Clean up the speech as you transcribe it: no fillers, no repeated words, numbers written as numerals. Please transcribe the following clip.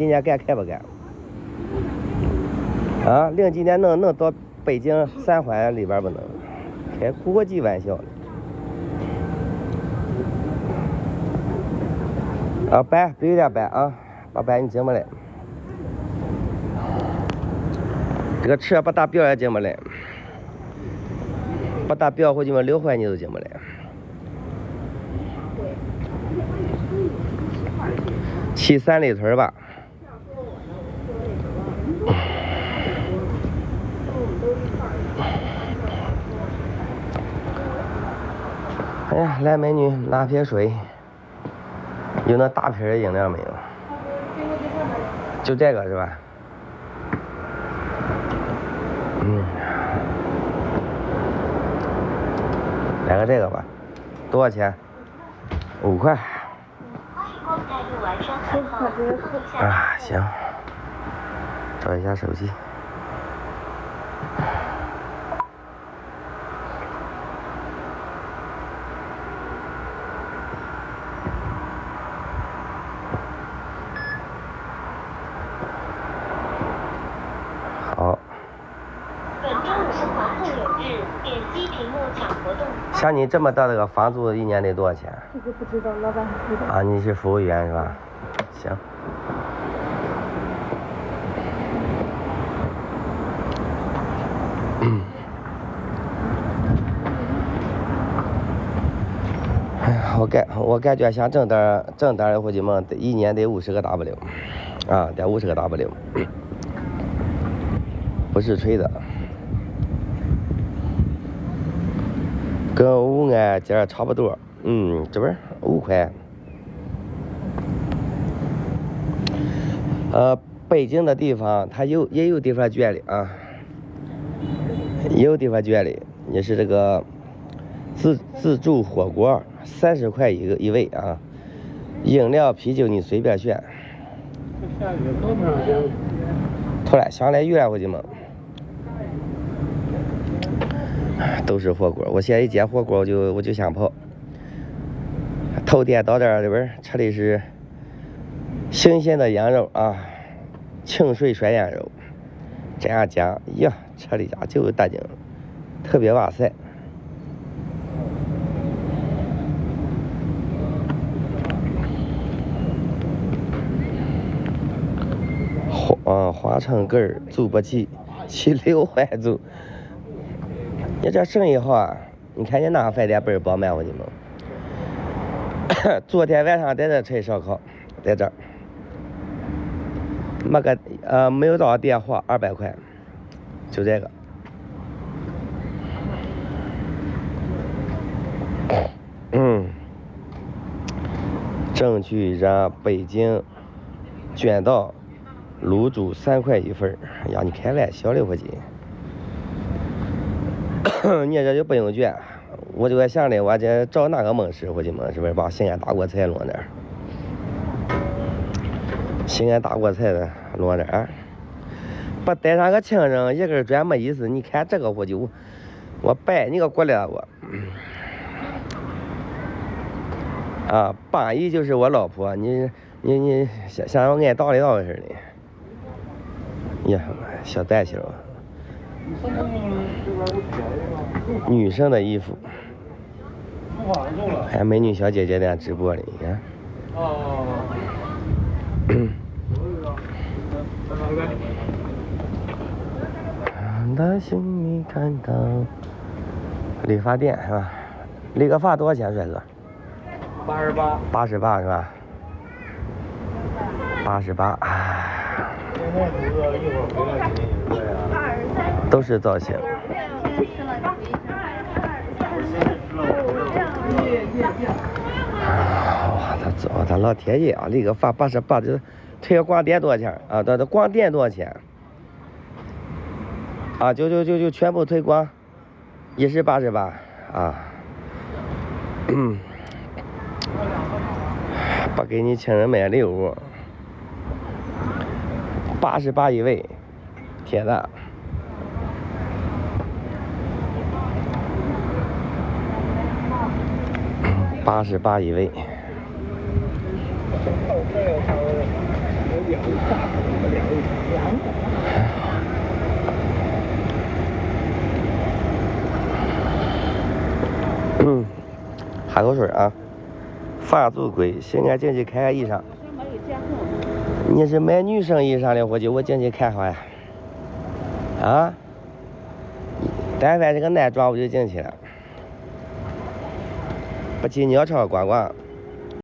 今年开不开？啊，零今年能到北京三环里边不能？开国际玩笑。啊，摆，别有点摆啊，把摆你进不来。这个车不打表也进不来，不打表或者溜坏你都进不来。去三里屯吧。哎呀，来美女，拿瓶水。有那大瓶的饮料没有？就这个是吧？来个这个吧。多少钱？5块。啊，行。找一下手机。好。本周五是黄后有日，点击屏幕抢活动。像你这么大的个房租，一年得多少钱？这个不知道，老板不知道。啊，你是服务员是吧？行。哎呀，我感觉想挣点的伙计们，一年得50个 W， 啊，得50个 W， 不是吹的，跟5安街差不多，这边5块。北京的地方它也有地方圈里啊，也有地方圈里，也是这个自助火锅30块一位啊，饮料啤酒你随便选。下雨多不上天。突然想来雨了，伙计们，都是火锅。我现在一见火锅我就想跑。头天到这边吃的是新鲜的羊肉啊，清水涮羊肉，这样讲呀，吃的家就是大劲，特别哇塞。花城根儿租不起，去六环租。你这生意好啊！你看你哪饭店倍儿饱满，我跟你们。昨天晚上在这吃烧烤，在这儿，没有多少电话，200块，就这个。争取让北京卷到卤煮3块一份。哎呀，你开玩笑的伙计！你这就不用卷，我就在想的，我这找哪个门市伙计们，是不是把西安大锅菜落那儿？西安大锅菜的落那儿，不带上个情人，一根砖没意思。你看这个伙计，我摆你个过来我。啊，八姨就是我老婆，你像我挨打的似的。呀，小带球。女生的衣服。还美女小姐姐在直播呢，你看。的心里看到理发店是吧？理个发多少钱，帅哥？88。88是吧？88。现在这个一会儿回来给你说呀。都是造型。哇，他老天爷啊！理个发88，这退个光电多少钱啊？这光电多少钱？啊，就全部退光，也是88啊。不给你请人买礼物，88一位，天呐！88一位。喝口水啊。发足贵，行，俺进去看看衣裳。你是买女生衣裳的伙计，我进去看好呀。啊？但凡是个男装，我就进去了。不进鸟巢逛逛。